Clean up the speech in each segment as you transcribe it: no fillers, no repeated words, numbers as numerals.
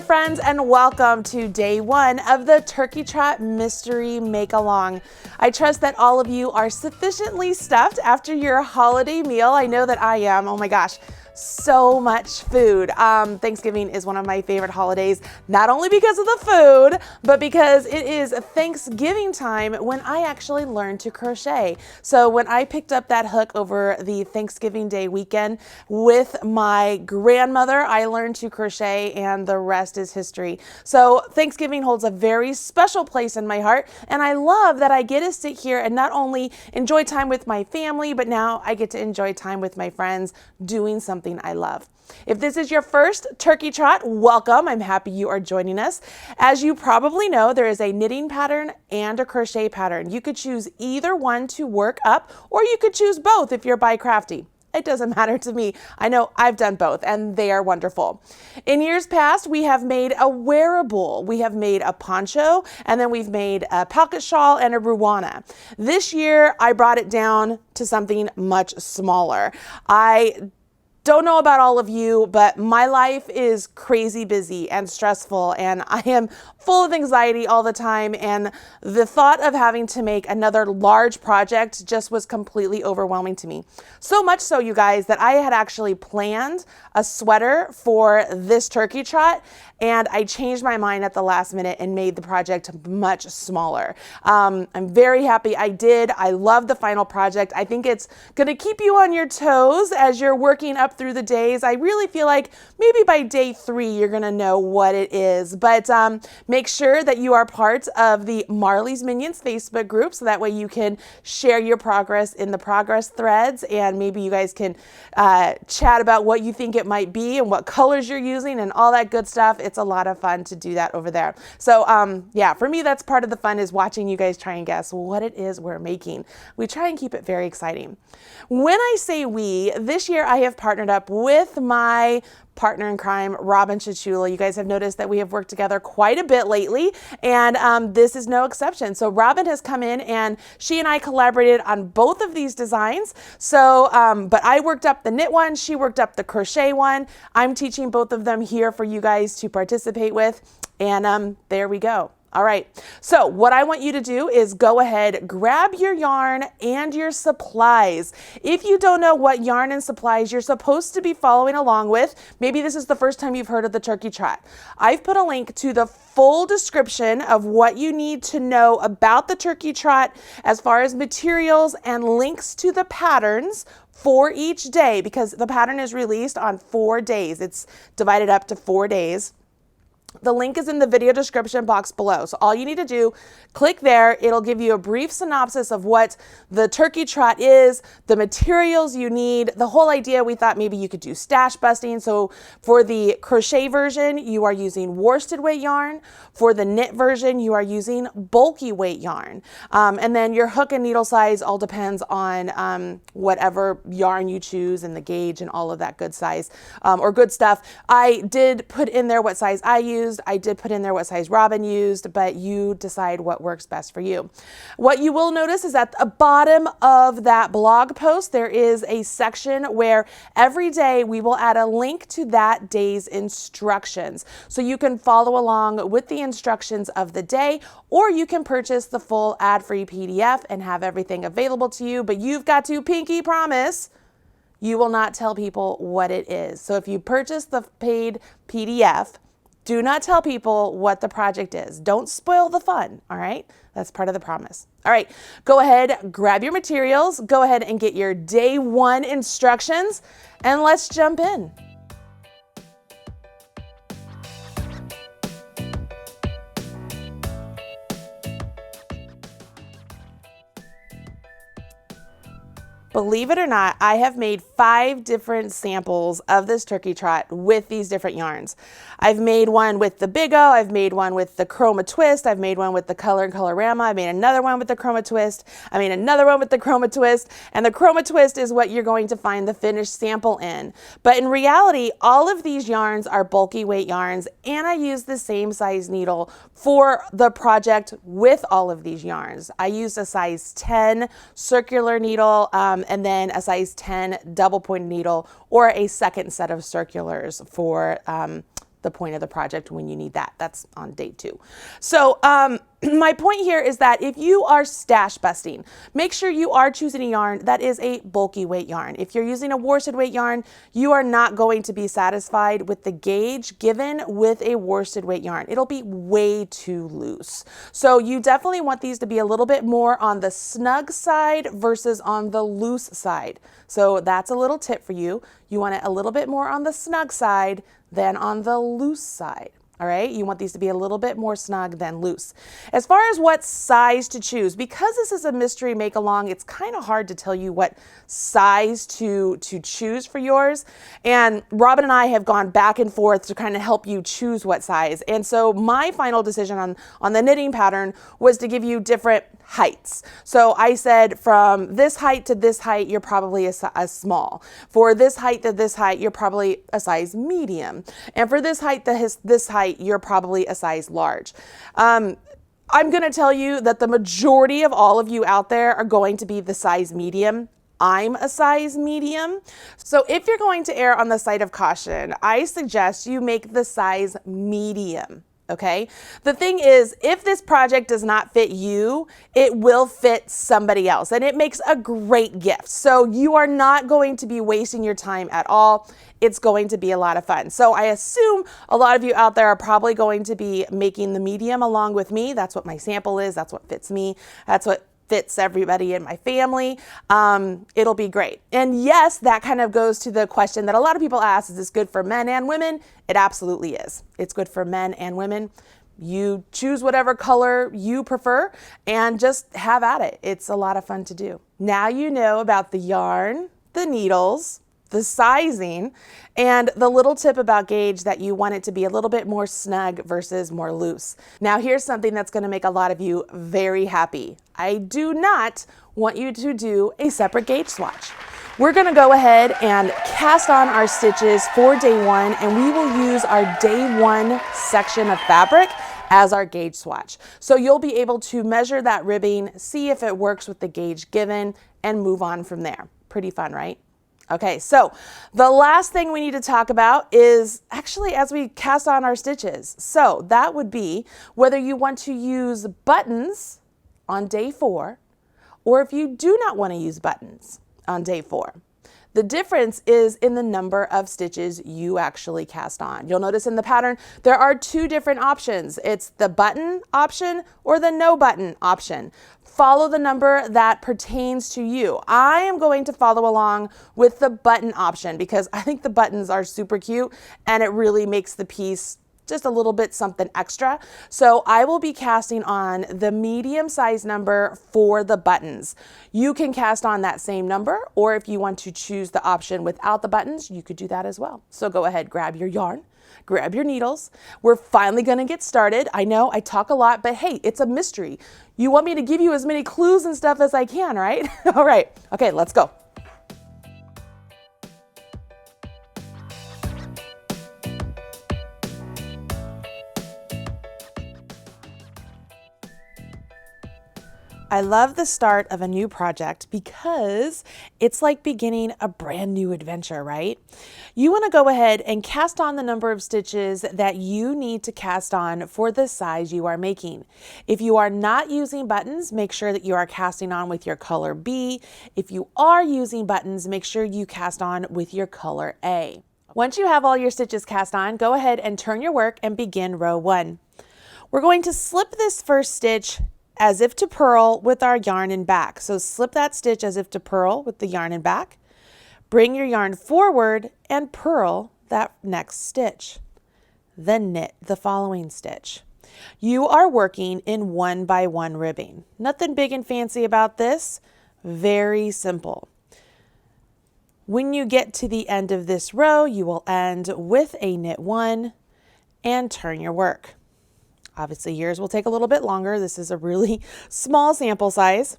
friends, and welcome to day one of the Turkey Trot Mystery Make-Along. I trust that all of you are sufficiently stuffed after your holiday meal. I know that I am. Oh my gosh. So much food. Thanksgiving is one of my favorite holidays, not only because of the food, but because it is Thanksgiving time when I actually learned to crochet. So when I picked up that hook over the Thanksgiving Day weekend with my grandmother, I learned to crochet and the rest is history. So Thanksgiving holds a very special place in my heart, and I love that I get to sit here and not only enjoy time with my family, but now I get to enjoy time with my friends doing something I love. If this is your first Turkey Trot, welcome. I'm happy you are joining us. As you probably know, there is a knitting pattern and a crochet pattern. You could choose either one to work up, or you could choose both if you're by crafty. It doesn't matter to me. I know I've done both and they are wonderful. In years past, we have made a wearable. We have made a poncho, and then we've made a pocket shawl and a ruana. This year, I brought it down to something much smaller. I don't know about all of you, but my life is crazy busy and stressful, and I am full of anxiety all the time, and the thought of having to make another large project just was completely overwhelming to me. So much so, you guys, that I had actually planned a sweater for this Turkey Trot, and I changed my mind at the last minute and made the project much smaller. I'm very happy I did. I love the final project. I think it's going to keep you on your toes as you're working up through the days. I really feel like maybe by day 3 you're going to know what it is, but make sure that you are part of the Marley's Minions Facebook group, so that way you can share your progress in the progress threads, and maybe you guys can chat about what you think it might be and what colors you're using and all that good stuff. It's a lot of fun to do that over there. So yeah, for me, that's part of the fun, is watching you guys try and guess what it is we're making. We try and keep it very exciting. When I say we, this year I have partnered up with my partner in crime, Robin Chichula. You guys have noticed that we have worked together quite a bit lately, and this is no exception. So Robin has come in and she and I collaborated on both of these designs. So, but I worked up the knit one, she worked up the crochet one. I'm teaching both of them here for you guys to participate with, and there we go. All right, so what I want you to do is go ahead, grab your yarn and your supplies. If you don't know what yarn and supplies you're supposed to be following along with, maybe this is the first time you've heard of the Turkey Trot. I've put a link to the full description of what you need to know about the Turkey Trot as far as materials and links to the patterns for each day, because the pattern is released on 4 days. It's divided up to 4 days. The link is in the video description box below. So all you need to do, click there. It'll give you a brief synopsis of what the Turkey Trot is, the materials you need. The whole idea, we thought maybe you could do stash busting. So for the crochet version, you are using worsted weight yarn. For the knit version, you are using bulky weight yarn. And then your hook and needle size all depends on whatever yarn you choose and the gauge and all of that good size or good stuff. I did put in there what size I used. I did put in there what size Robin used, but you decide what works best for you. What you will notice is at the bottom of that blog post, there is a section where every day we will add a link to that day's instructions. So you can follow along with the instructions of the day, or you can purchase the full ad-free PDF and have everything available to you, but you've got to pinky promise you will not tell people what it is. So if you purchase the paid PDF, do not tell people what the project is. Don't spoil the fun, all right? That's part of the promise. All right, go ahead, grab your materials, go ahead and get your day 1 instructions, and let's jump in. Believe it or not, I have made 5 different samples of this Turkey Trot with these different yarns. I've made one with the Big O, I've made one with the Chroma Twist, I've made one with the Color and Colorama, I made another one with the Chroma Twist, I made another one with the Chroma Twist, and the Chroma Twist is what you're going to find the finished sample in. But in reality, all of these yarns are bulky weight yarns, and I use the same size needle for the project with all of these yarns. I used a size 10 circular needle, and then a size 10 double pointed needle, or a second set of circulars for the point of the project when you need that. That's on day 2. So my point here is that if you are stash busting, make sure you are choosing a yarn that is a bulky weight yarn. If you're using a worsted weight yarn, you are not going to be satisfied with the gauge given with a worsted weight yarn. It'll be way too loose. So you definitely want these to be a little bit more on the snug side versus on the loose side. So that's a little tip for you. You want it a little bit more on the snug side than on the loose side. All right, you want these to be a little bit more snug than loose. As far as what size to choose, because this is a mystery make along, it's kind of hard to tell you what size to choose for yours. And Robin and I have gone back and forth to kind of help you choose what size. And so my final decision on the knitting pattern was to give you different heights. So I said from this height to this height, you're probably a small. For this height to this height, you're probably a size medium. And for this height to this height, you're probably a size large. I'm going to tell you that the majority of all of you out there are going to be the size medium. I'm a size medium. So if you're going to err on the side of caution, I suggest you make the size medium. Okay. The thing is, if this project does not fit you, it will fit somebody else, and it makes a great gift. So you are not going to be wasting your time at all. It's going to be a lot of fun. So I assume a lot of you out there are probably going to be making the medium along with me. That's what my sample is. That's what fits me. That's what fits everybody in my family. It'll be great. And yes, that kind of goes to the question that a lot of people ask, is this good for men and women? It absolutely is. It's good for men and women. You choose whatever color you prefer and just have at it. It's a lot of fun to do. Now you know about the yarn, the needles, the sizing, and the little tip about gauge that you want it to be a little bit more snug versus more loose. Now here's something that's going to make a lot of you very happy. I do not want you to do a separate gauge swatch. We're going to go ahead and cast on our stitches for day 1, and we will use our day 1 section of fabric as our gauge swatch. So you'll be able to measure that ribbing, see if it works with the gauge given, and move on from there. Pretty fun, right? Okay, so the last thing we need to talk about is actually as we cast on our stitches. So that would be whether you want to use buttons on day 4, or if you do not want to use buttons on day 4. The difference is in the number of stitches you actually cast on. You'll notice in the pattern, there are 2 different options. It's the button option or the no button option. Follow the number that pertains to you. I am going to follow along with the button option because I think the buttons are super cute and it really makes the piece just a little bit something extra. So I will be casting on the medium size number for the buttons. You can cast on that same number, or if you want to choose the option without the buttons, you could do that as well. So go ahead, grab your yarn, grab your needles. We're finally gonna get started. I know I talk a lot, but hey, it's a mystery. You want me to give you as many clues and stuff as I can, right? All right, okay, let's go. I love the start of a new project because it's like beginning a brand new adventure, right? You want to go ahead and cast on the number of stitches that you need to cast on for the size you are making. If you are not using buttons, make sure that you are casting on with your color B. If you are using buttons, make sure you cast on with your color A. Once you have all your stitches cast on, go ahead and turn your work and begin row 1. We're going to slip this first stitch as if to purl with our yarn and back. So slip that stitch as if to purl with the yarn and back. Bring your yarn forward and purl that next stitch. Then knit the following stitch. You are working in 1 by 1 ribbing. Nothing big and fancy about this. Very simple. When you get to the end of this row, you will end with a knit 1 and turn your work. Obviously, yours will take a little bit longer. This is a really small sample size.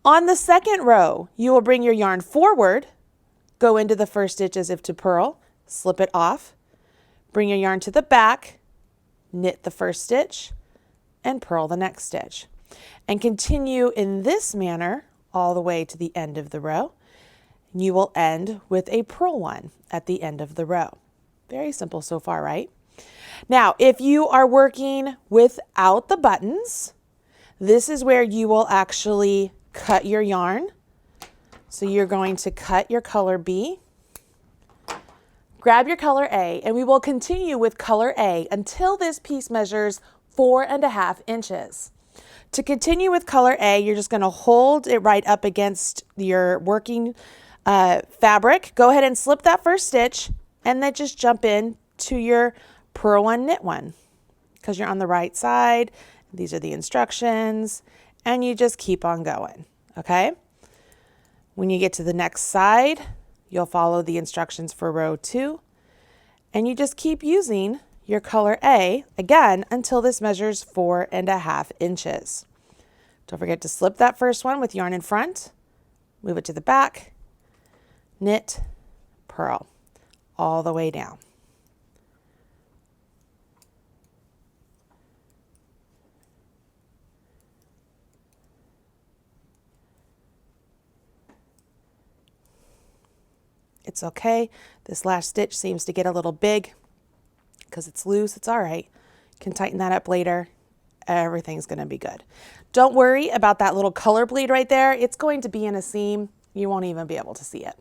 On the second row, you will bring your yarn forward, go into the first stitch as if to purl, slip it off, bring your yarn to the back, knit the first stitch, and purl the next stitch. And continue in this manner all the way to the end of the row. You will end with a purl one at the end of the row. Very simple so far, right? Now, if you are working without the buttons, this is where you will actually cut your yarn. So you're going to cut your color B, grab your color A, and we will continue with color A until this piece measures 4.5 inches. To continue with color A, you're just going to hold it right up against your working fabric. Go ahead and slip that first stitch and then just jump in to your purl one, knit one, because you're on the right side. These are the instructions, and you just keep on going, okay? When you get to the next side, you'll follow the instructions for row 2, and you just keep using your color A again until this measures 4.5 inches. Don't forget to slip that first one with yarn in front, move it to the back, knit, purl, all the way down. It's okay. This last stitch seems to get a little big because it's loose. It's all right. You can tighten that up later. Everything's going to be good. Don't worry about that little color bleed right there. It's going to be in a seam. You won't even be able to see it.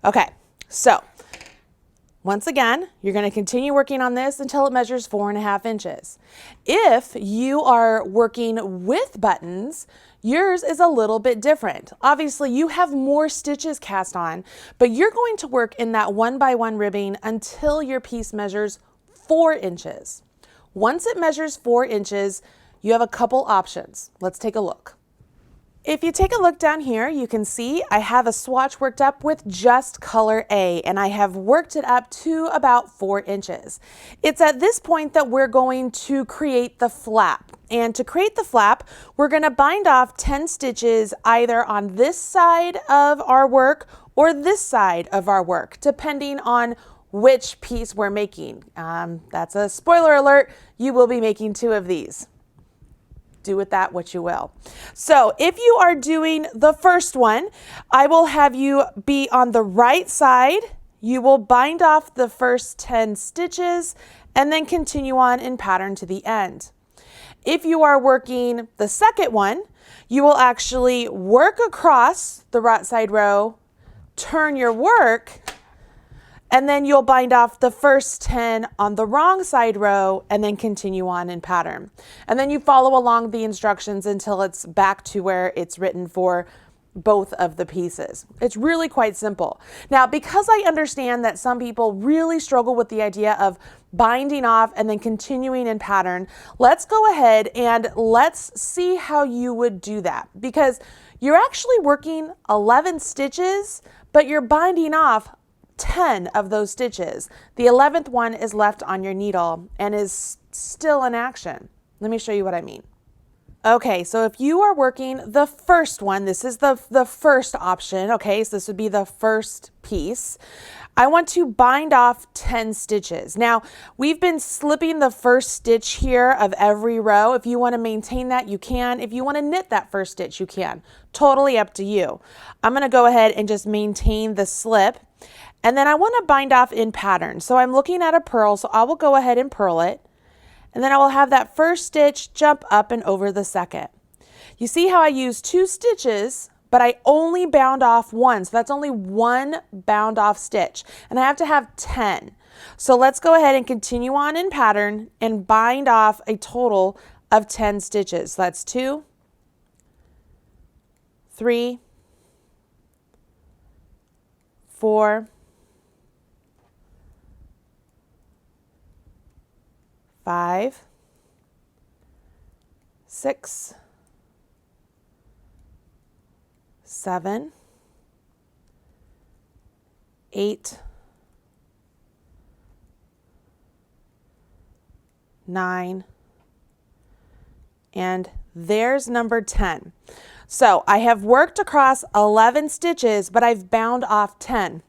Okay, so once again, you're going to continue working on this until it measures 4.5 inches. If you are working with buttons, yours is a little bit different. Obviously, you have more stitches cast on, but you're going to work in that 1x1 ribbing until your piece measures 4 inches. Once it measures 4 inches, you have a couple options. Let's take a look. If you take a look down here, you can see I have a swatch worked up with just color A, and I have worked it up to about 4 inches. It's at this point that we're going to create the flap. And to create the flap, we're going to bind off 10 stitches either on this side of our work or this side of our work, depending on which piece we're making. That's a spoiler alert. You will be making 2 of these. Do with that what you will. So if you are doing the first one, I will have you be on the right side. You will bind off the first 10 stitches and then continue on in pattern to the end. If you are working the second one, you will actually work across the right side row, turn your work, and then you'll bind off the first 10 on the wrong side row and then continue on in pattern. And then you follow along the instructions until it's back to where it's written for both of the pieces. It's really quite simple. Now, because I understand that some people really struggle with the idea of binding off and then continuing in pattern, let's go ahead and let's see how you would do that, because you're actually working 11 stitches, but you're binding off 10 of those stitches. The 11th one is left on your needle and is still in action. Let me show you what I mean. Okay, so if you are working the first one, this is the first option, okay, so this would be the first piece. I want to bind off 10 stitches. Now, we've been slipping the first stitch here of every row. If you want to maintain that, you can. If you want to knit that first stitch, you can. Totally up to you. I'm going to go ahead and just maintain the slip. And then I want to bind off in pattern. So I'm looking at a purl, so I will go ahead and purl it. And then I will have that first stitch jump up and over the second. You see how I use 2 stitches, but I only bound off 1. So that's only 1 bound off stitch. And I have to have 10. So let's go ahead and continue on in pattern and bind off a total of 10 stitches. So that's 2, 3, 4, 5, 6, 7, 8, 9, and there's number 10. So I have worked across 11 stitches, but I've bound off 10.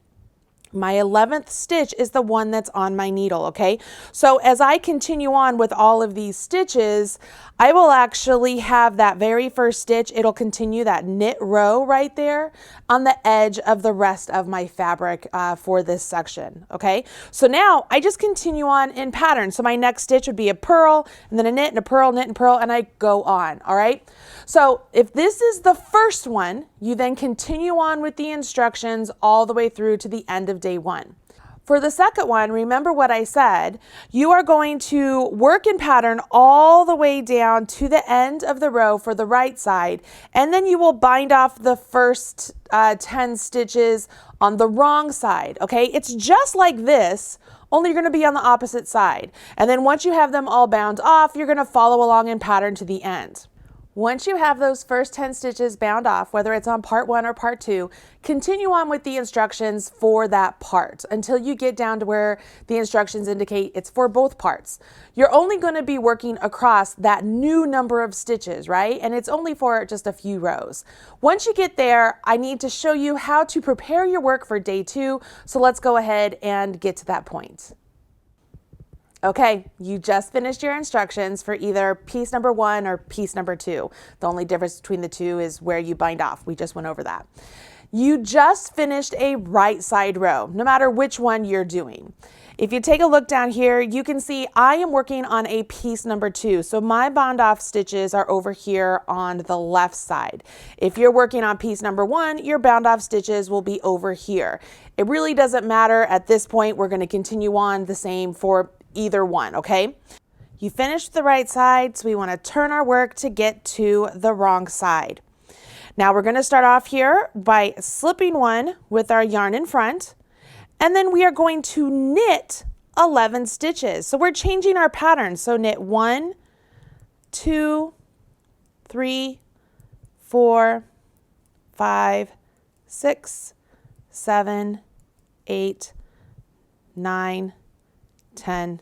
My 11th stitch is the one that's on my needle, okay? So as I continue on with all of these stitches, I will actually have that very first stitch, it'll continue that knit row right there on the edge of the rest of my fabric for this section, okay? So now I just continue on in pattern. So my next stitch would be a purl, and then a knit and a purl, knit and purl, and I go on, all right? So if this is the first one, you then continue on with the instructions all the way through to the end of day one. For the second one, remember what I said, you are going to work in pattern all the way down to the end of the row for the right side, and then you will bind off the first 10 stitches on the wrong side, okay? It's just like this, only you're gonna be on the opposite side. And then once you have them all bound off, you're gonna follow along in pattern to the end. Once you have those first 10 stitches bound off, whether it's on part 1 or part 2, continue on with the instructions for that part until you get down to where the instructions indicate it's for both parts. You're only going to be working across that new number of stitches, right? And it's only for just a few rows. Once you get there, I need to show you how to prepare your work for day 2. So let's go ahead and get to that point. Okay, you just finished your instructions for either piece number 1 or piece number 2. The only difference between the two is where you bind off. We just went over that. You just finished a right side row, no matter which one you're doing. If you take a look down here, you can see I am working on a piece number 2. So my bound off stitches are over here on the left side. If you're working on piece number 1, your bound off stitches will be over here. It really doesn't matter at this point. We're going to continue on the same for either one, okay? You finished the right side, so we want to turn our work to get to the wrong side. Now we're going to start off here by slipping one with our yarn in front, and then we are going to knit 11 stitches. So we're changing our pattern. So knit 1, 2, 3, 4, 5, 6, 7, 8, 9, 10,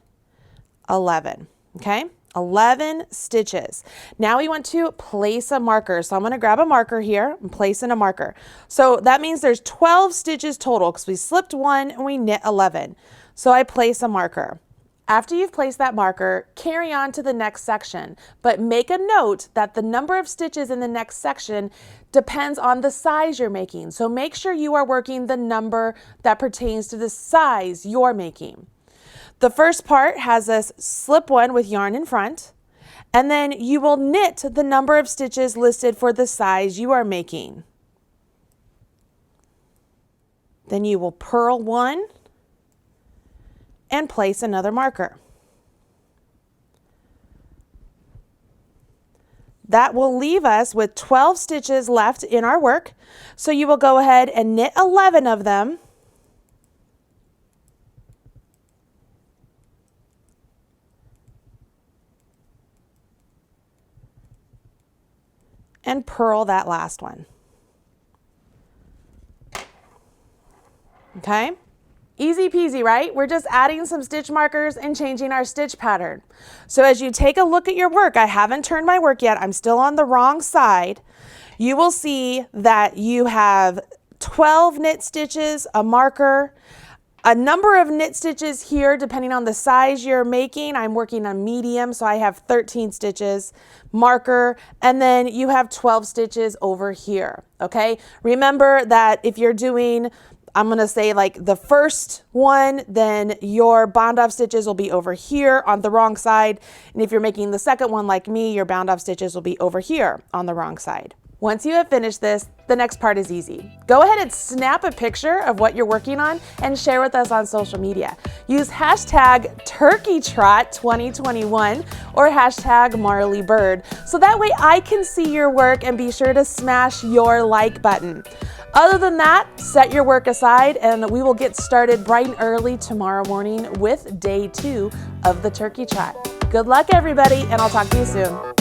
11, okay? 11 stitches. Now we want to place a marker. So I'm going to grab a marker here and place in a marker. So that means there's 12 stitches total because we slipped one and we knit 11. So I place a marker. After you've placed that marker, carry on to the next section, but make a note that the number of stitches in the next section depends on the size you're making. So make sure you are working the number that pertains to the size you're making. The first part has us slip one with yarn in front, and then you will knit the number of stitches listed for the size you are making. Then you will purl one and place another marker. That will leave us with 12 stitches left in our work. So you will go ahead and knit 11 of them. And purl that last one. Okay? Easy peasy, right? We're just adding some stitch markers and changing our stitch pattern. So as you take a look at your work, I haven't turned my work yet, I'm still on the wrong side. You will see that you have 12 knit stitches, a marker, a number of knit stitches here depending on the size you're making. I'm working on medium, so I have 13 stitches, marker, and then you have 12 stitches over here, okay? Remember that if you're doing, I'm gonna say like the first one, then your bound off stitches will be over here on the wrong side. And if you're making the second one like me, your bound off stitches will be over here on the wrong side. Once you have finished this, the next part is easy. Go ahead and snap a picture of what you're working on and share with us on social media. Use hashtag TurkeyTrot2021 or hashtag MarleyBird, so that way I can see your work, and be sure to smash your like button. Other than that, set your work aside and we will get started bright and early tomorrow morning with day 2 of the Turkey Trot. Good luck everybody, and I'll talk to you soon.